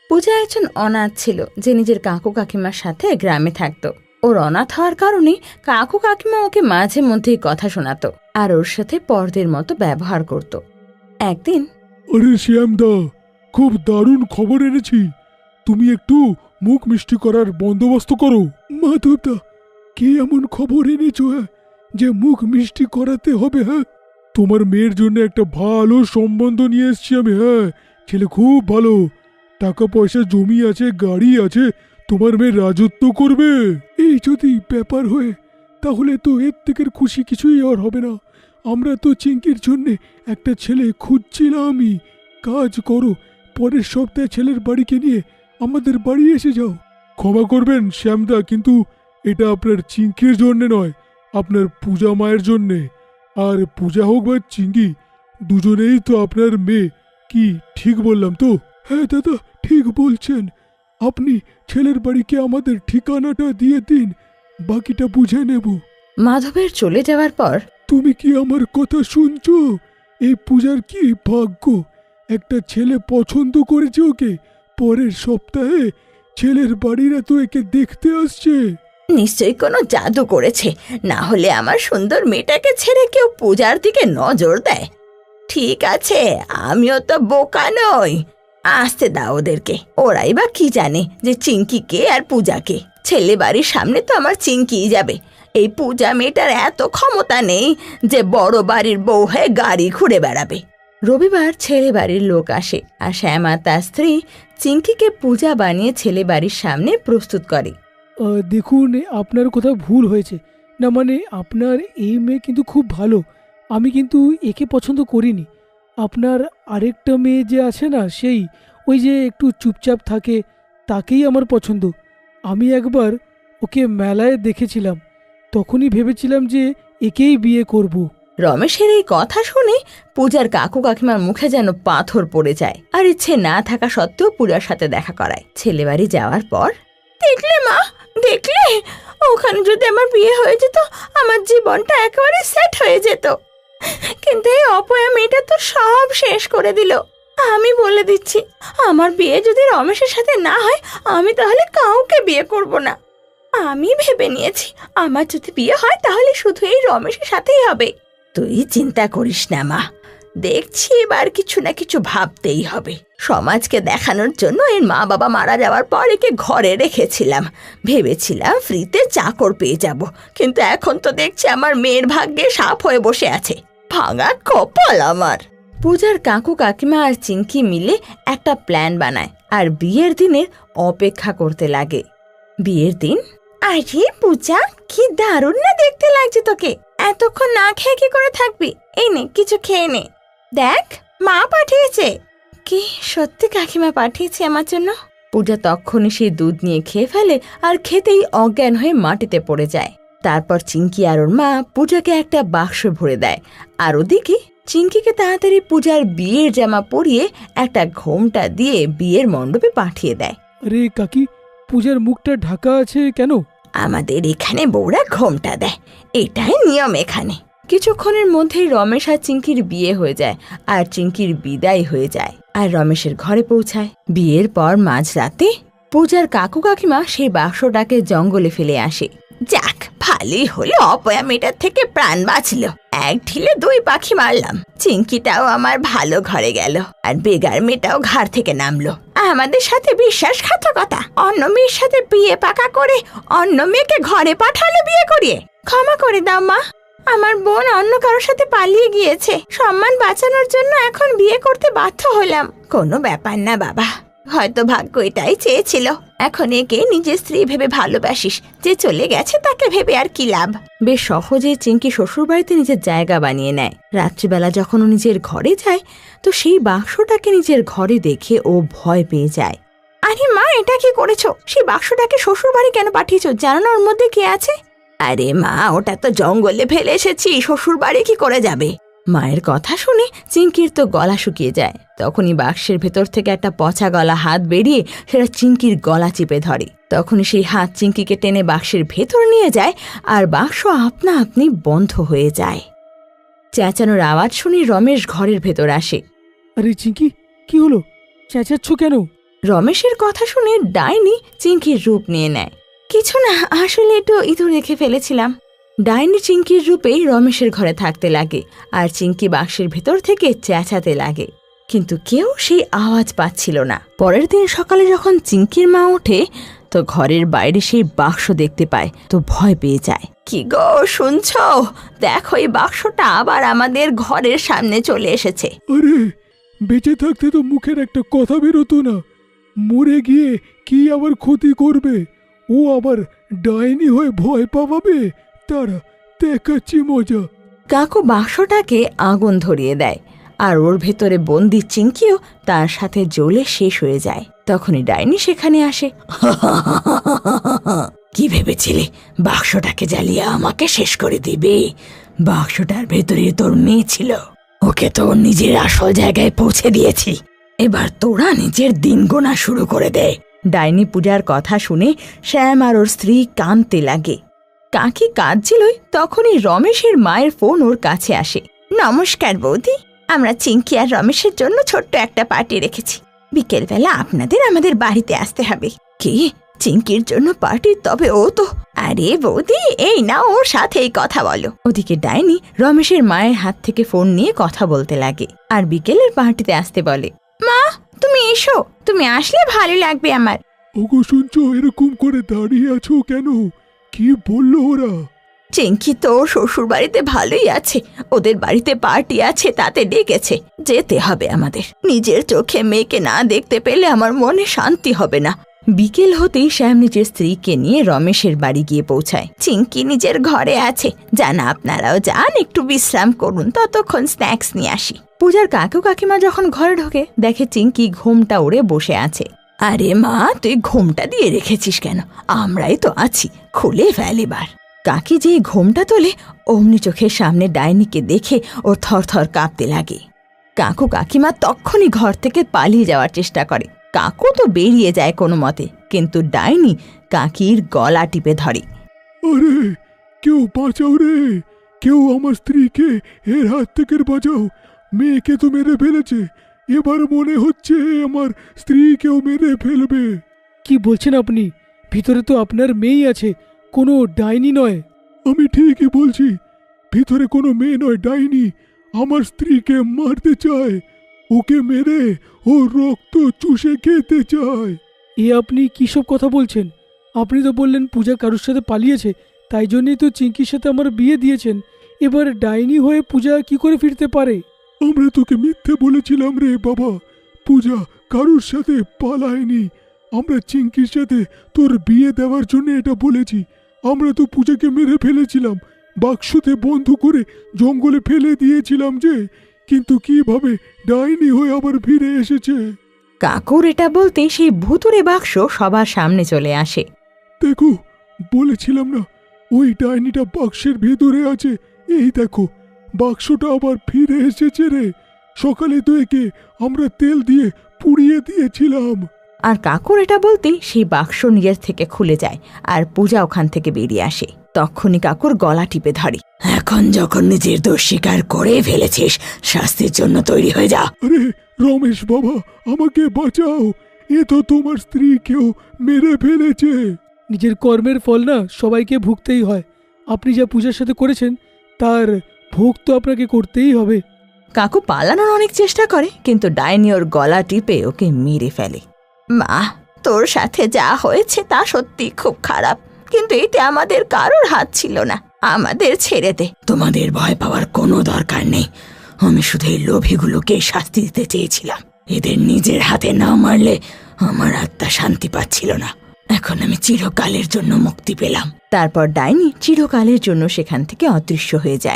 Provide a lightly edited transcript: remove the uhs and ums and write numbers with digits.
পূজা একজন অনাথ ছিল যে নিজের কাকু কাকিমার সাথে গ্রামে থাকতো। ওর অনাথ হওয়ার কারণে কাকু কাকিমা ওকে মাঝে মধ্যেই কথা শোনাতো আর ওর সাথে পরদের মতো ব্যবহার করত। একদিন, আরে শ্যামদা, খুব দারুণ খবর এনেছি, তুমি একটু মুখ মিষ্টি করার বন্দোবস্ত করো। মাধবদা, কে এমন খবর এনেছো যে মুখ মিষ্টি করাতে হবে? হ্যাঁ, তোমার মেয়ের জন্য একটা ভালো সম্বন্ধ নিয়ে এসছি আমি। হ্যাঁ, ছেলে খুব ভালো, টাকা পয়সা জমি আছে, গাড়ি আছে, তোমার মেয়ে রাজত্ব করবে। এই যদি ব্যাপার হয় তাহলে তো এর থেকে খুশি কিছুই আর হবে না। আমরা তো চিঙ্কির জন্যে একটা ছেলে খুঁজছিলামই। কাজ করো, পরের সপ্তাহে ছেলের বাড়িকে নিয়ে আমাদের বাড়ি এসে যাও। ক্ষমা করবেন শ্যামদা, কিন্তু এটা আপনার চিঙ্কির জন্য নয়, আপনার পূজা মায়ের জন্যে। আর পূজা হোক বা চিঙ্কি, দুজনেই তো আপনার মেয়ে। কি ঠিক বললাম তো? হ্যাঁ দাদা, ঠিক বলছেন। আপনি ছেলের বাড়িকে আমাদের ঠিকানাটা দিয়ে দিন, বাকিটা বুঝে নেব। মাধবের চলে যাওয়ার পর, তুমি কি আমার কথা শুনছো? এই পূজার কি ভাগ্য, একটা ছেলে পছন্দ করেছে ওকে। পরের সপ্তাহে ছেলের বাড়িরা তো একে দেখতে আসছে। নিশ্চয়ই কোনো জাদু করেছে, না হলে আমার সুন্দর মেয়েটাকে ছেড়ে কেউ পূজার দিকে নজর দেয়? ঠিক আছে, আমিও তো বোকা নই, আসতে দাও ওদেরকে। ওরাই বা কি জানে যে চিঙ্কিকে আর পূজাকে। ছেলে বাড়ির সামনে তো আমার চিঙ্কিই যাবে। এই পূজা মেয়েটার এত ক্ষমতা নেই যে বড় বাড়ির বউ হয়ে গাড়ি ঘুরে বেড়াবে। রবিবার ছেলে বাড়ির লোক আসে আর শ্যামা তার স্ত্রী চিঙ্কিকে পূজা বানিয়ে ছেলে বাড়ির সামনে প্রস্তুত করে। দেখুন, আপনার কোথাও ভুল হয়েছে। না মানে, আপনার এই মেয়ে কিন্তু খুব ভালো, আমি কিন্তু একে পছন্দ করিনি। আপনার আরেকটা মেয়ে যে আছে না, সেই ওই যে একটু চুপচাপ থাকে, তাকেই আমার পছন্দ। আমি একবার ওকে মেলায় দেখেছিলাম, তখনই ভেবেছিলাম যে একেই বিয়ে করব। রমেশের এই কথা শুনে পূজার কাকু কাকিমার মুখে যেন পাথর পড়ে যায় আর ইচ্ছে না থাকা সত্ত্বেও পূজার সাথে দেখা করায়। ছেলে বাড়ি যাওয়ার পর, দেখলে মা, দেখলে, ওখানে যদি আমার বিয়ে হয়ে যেত আমার জীবনটা একেবারে সেট হয়ে যেত। কিন্তু এই অপয়া মেয়েটা তো সব শেষ করে দিল। আমি বলে দিচ্ছি, আমার বিয়ে যদি রমেশের সাথে না হয় আমি তাহলে কাউকে বিয়ে করব না। আমি ভেবে নিয়েছি আমার যদি বিয়ে হয় তাহলে শুধু এই রমেশের সাথেই হবে। তুই চিন্তা করিস না মা, দেখছি এবার কিছু না কিছু ভাবতেই হবে। সমাজকে দেখানোর জন্য এর মা বাবা মারা যাওয়ার পর একে ঘরে রেখেছিলাম, ভেবেছিলাম ফ্রিতে চাকর পেয়ে যাব, কিন্তু এখন তো দেখছি আমার মেয়ের ভাগ্যে সাপ হয়ে বসে আছে। ভাঙা কপাল আমার। পূজার কাকু কাকিমা আর চিঙ্কি মিলে একটা প্ল্যান বানায় আর বিয়ের দিনের অপেক্ষা করতে লাগে। বিয়ের দিন, আরে পূজা, কি দারুণ না দেখতে লাগছে তোকে। এতক্ষণ না খেয়ে কি করে থাকবি? এই নে, কিছু খেয়ে নে। দেখ, মা পাঠিয়েছে। কি সত্যি কাকিমা পাঠিয়েছে আমার জন্য? পূজা তখনই সেই দুধ নিয়ে খেয়ে ফেলে আর খেতেই অজ্ঞান হয়ে মাটিতে পড়ে যায়। তারপর চিঙ্কি আর ওর মা পূজাকে একটা বাক্স ভরে দেয় আর ওদিকে চিঙ্কিকে তাড়াতাড়ি পূজার বিয়ের জামা পরিয়ে একটা ঘোমটা দিয়ে বিয়ের মণ্ডপে পাঠিয়ে দেয়। আরে কাকি, পূজার মুখটা ঢাকা আছে কেন? আমাদের এখানে বউরা ঘোমটা দেয়, এটাই নিয়ম এখানে। কিছুক্ষণের মধ্যেই রমেশ আর চিঙ্কির বিয়ে হয়ে যায় আর চিঙ্কির বিদায় হয়ে যায় আর রমেশের ঘরে পৌঁছায়। বিয়ের পর মাঝরাতে পূজার কাকু কাকিমা সেই বাক্সটাকে জঙ্গলে ফেলে আসে। যাক, ভালোই হলো, অপয়া মেয়েটার থেকে প্রাণ বাঁচলো। এক ঢিলে দুই পাখি মারলাম। চিঙ্কিটাও আমার ভালো ঘরে গেল আর বেগার মেয়েটাও ঘাড় থেকে নামলো। আমাদের সাথে বিশ্বাসঘাতকতা, অন্য মেয়ের সাথে বিয়ে পাকা করে অন্য মেয়েকে ঘরে পাঠালো বিয়ে করিয়ে। ক্ষমা করে দাও মা, আমার বোন অন্য কারোর সাথে পালিয়ে গিয়েছে। সম্মান বাঁচানোর জন্য এখন বিয়ে করতে বাধ্য হলাম। কোনো ব্যাপার না বাবা, হয়তো ভাগ্য এটাই চেয়েছিল। এখন একে নিজের স্ত্রী ভেবে ভালোবাসিস, যে চলে গেছে তাকে ভেবে আর কি লাভ। বেশ সহজেই চিঙ্কি শ্বশুর বাড়িতে নিজের জায়গা বানিয়ে নেয়। রাত্রিবেলা যখন ও নিজের ঘরে যায় তো সেই বাক্সটাকে নিজের ঘরে দেখে ও ভয় পেয়ে যায়। আরে মা, এটা কি করেছো? সেই বাক্সটাকে শ্বশুর বাড়ি কেন পাঠিয়েছো? জানো না ওর মধ্যে কে আছে? আরে মা, ওটা তো জঙ্গলে ফেলে এসেছি, শ্বশুর বাড়ি কি করে যাবে? মায়ের কথা শুনে চিঙ্কির তো গলা শুকিয়ে যায়। তখনই বাক্সের ভেতর থেকে একটা পচা গলা হাত বেরিয়ে সেটা চিঙ্কির গলা চিপে ধরে। তখনই সেই হাত চিঙ্কিকে টেনে বাক্সের ভেতর নিয়ে যায় আর বাক্স আপনা আপনি বন্ধ হয়ে যায়। চেঁচানোর আওয়াজ শুনে রমেশ ঘরের ভেতর আসে। আরে চিঙ্কি, কি হলো? চেঁচাচ্ছ কেন? রমেশের কথা শুনে ডাইনি চিংকির রূপ নিয়ে নেয়। কিছু না, আসলে একটু ইঁদুর রেখে ফেলেছিলাম। ডাইনি চিংকির রূপেই রমেশের ঘরে থাকতে লাগে, আর চিংকি বাক্সের ভেতর থেকে চেঁচাতে লাগে, কিন্তু কেউ সেই আওয়াজ পাচ্ছিল না। পরের দিন সকালে যখন চিংকির মা ওঠে তো ঘরের বাইরে সেই বাক্স দেখতে পায়, তো ভয় পেয়ে যায়। কি গো, শুনছ? দেখো, এই বাক্সটা আবার আমাদের ঘরের সামনে চলে এসেছে। আরে, বেঁচে থাকতে তো মুখের একটা কথা বেরোতো না, মরে গিয়ে কি আবার ক্ষতি করবে? ও আবার ডাইনি হয়ে ভয় পাওয়াবে, তারা দেখাচ্ছি মজা। কাকু বাক্সটাকে আগুন ধরিয়ে দেয়, আর ওর ভেতরে বন্দি চিংকিও তার সাথে জ্বলে শেষ হয়ে যায়। তখনই ডাইনি সেখানে আসে। কি ভেবেছিলে বাক্সটাকে জ্বালিয়ে আমাকে শেষ করে দিবে? বাক্সটার ভেতরে তোর মেয়ে ছিল, ওকে তো নিজের আসল জায়গায় পৌঁছে দিয়েছি। এবার তোরা নিজের দিন গোনা শুরু করে দে। ডাইনি পূজার কথা শুনে শ্যাম আর ওর স্ত্রী কাঁদতে লাগে। কাকি কাঁদছিলই তখনই রমেশের মায়ের ফোন ওর কাছে আসে। নমস্কার বৌদি, আমরা চিংকি আর রমেশের জন্য ছোট্ট একটা পার্টি রেখেছি। বিকেলবেলা আপনাদের আমাদের বাড়িতে আসতে হবে। কি, চিংকির জন্য পার্টি? তবে ও তো... আরে বৌদি, এই না, ওর সাথেই কথা বলো। ওদিকে ডাইনি রমেশের মায়ের হাত থেকে ফোন নিয়ে কথা বলতে লাগে আর বিকেলের পার্টিতে আসতে বলে। মা, তুমি এসো, তুমি আসলে ভালো লাগবে আমার। ওগো, শুনছো? এরকম করে দাঁড়িয়ে আছো কেন? কি বললো ওরা? চিংকি তো শ্বশুর বাড়িতে ভালোই আছে, ওদের বাড়িতে পার্টি আছে, তাতে ডেকেছে। যেতে হবে আমাদের। নিজের চোখে মেয়েকে না দেখতে পেলে আমার মনে শান্তি হবে না। বিকেল হতেই শ্যাম নিজের স্ত্রীকে নিয়ে রমেশের বাড়ি গিয়ে পৌঁছায়। চিংকি নিজের ঘরে আছে, যান আপনারাও যান, একটু বিশ্রাম করুন, ততক্ষণ স্ন্যাক্স নিয়ে আসি। পূজার কাকু কাকিমা যখন ঘরে ঢোকে দেখে চিংকি ঘুমটা উড়ে বসে আছে। আরে মা, তুই ঘুমটা দিয়ে রেখেছিস কেন? আমরাই তো আছি, খুলে ফেল এবার। কাকি যে ঘুমটা তোলে অমনি চোখের সামনে ডাইনিকে দেখে ও থরথর কাঁপতে লাগে। কাকু কাকিমা তখনই ঘর থেকে পালিয়ে যাওয়ার চেষ্টা করে। কাকু তো বেরিয়ে যায় কোনো মতে, কিন্তু ডাইনি কাকির গলা টিপে ধরে। আরে, কেউ বাঁচাও রে, কেউ আমার স্ত্রীকে এর হাত থেকে বাঁচাও। মেয়েকে তো মেরে ফেলেছে, এবার মনে হচ্ছে আমার স্ত্রীকেও মেরে ফেলবে। কি বলছেন আপনি? ভিতরে তো আপনার মেয়েই আছে, কোনো ডাইনি নয়। আমি ঠিকই বলছি, ভিতরে কোনো মেয়ে নয়, ডাইনি আমার স্ত্রীকে মারতে চায়, ওকে মেরে ও রক্ত চুষে খেতে চায়। এ আপনি কী সব কথা বলছেন? আপনি তো বললেন পূজা কারোর সাথে পালিয়েছে, তাই জন্যই তো চিংকির সাথে আমার বিয়ে দিয়েছেন। এবার ডাইনি হয়ে পূজা কি করে ফিরতে পারে? আমরা তোকে মিথ্যে বলেছিলাম রে বাবা, পূজা কারোর সাথে পালায়নি। আমরা চিংকির সাথে তোর বিয়ে দেওয়ার জন্য এটা বলেছি। আমরা তো পূজাকে মেরে ফেলেছিলাম, বাক্সতে বন্ধ করে জঙ্গলে ফেলে দিয়েছিলাম যে, কিন্তু কিভাবে ডাইনি হয়ে আবার ফিরে এসেছে। কাকুর এটা বলতে সেই ভুতুরে বাক্স সবার সামনে চলে আসে। দেখো, বলেছিলাম না ওই ডাইনিটা বাক্সের ভেতরে আছে। এই দেখো, বাক্সটা আবার ফিরে এসেছে রে। সকালে তো একে আমরা তেল দিয়ে পুড়িয়ে দিয়েছিলাম। আর কাকুর এটা বলতেই সেই বাক্স নিজের থেকে খুলে যায় আর পূজা ওখান থেকে বেরিয়ে আসে। তখনই কাকুর গলা টিপে ধরে। এখন যখন নিজের দোষ স্বীকার করে ফেলেছিস, শাস্তির জন্য তৈরি হয়ে যা। আরে রমেশ বাবা, আমাকে বাঁচাও, এ তো তোমার স্ত্রীকেও মেরে ফেলেছে। নিজের কর্মের ফল না সবাইকে ভুগতেই হয়। আপনি যা পূজার সাথে করেছেন তার ভোগ তো আপনাকে করতেই হবে। কাকু পালানোর অনেক চেষ্টা করে, কিন্তু ডাইনি ওর গলা টিপে ওকে মেরে ফেলে। মা, তোর সাথে যা হয়েছে তা সত্যি খুব খারাপ, কিন্তু এতে আমাদের কারোর হাত ছিল না। আমাদের ছেড়ে দে। তোমাদের ভয় পাওয়ার কোনো দরকার নেই। আমি শুধু এই লোভীগুলোকে শাস্তি দিতে চেয়েছিলাম। এদের নিজের হাতে না মারলে আমার আত্মা শান্তি পাচ্ছিল না। এখন আমি চিরকালের জন্য মুক্তি পেলাম। তারপর ডাইনি চিরকালের জন্য সেখান থেকে অদৃশ্য হয়ে যায়।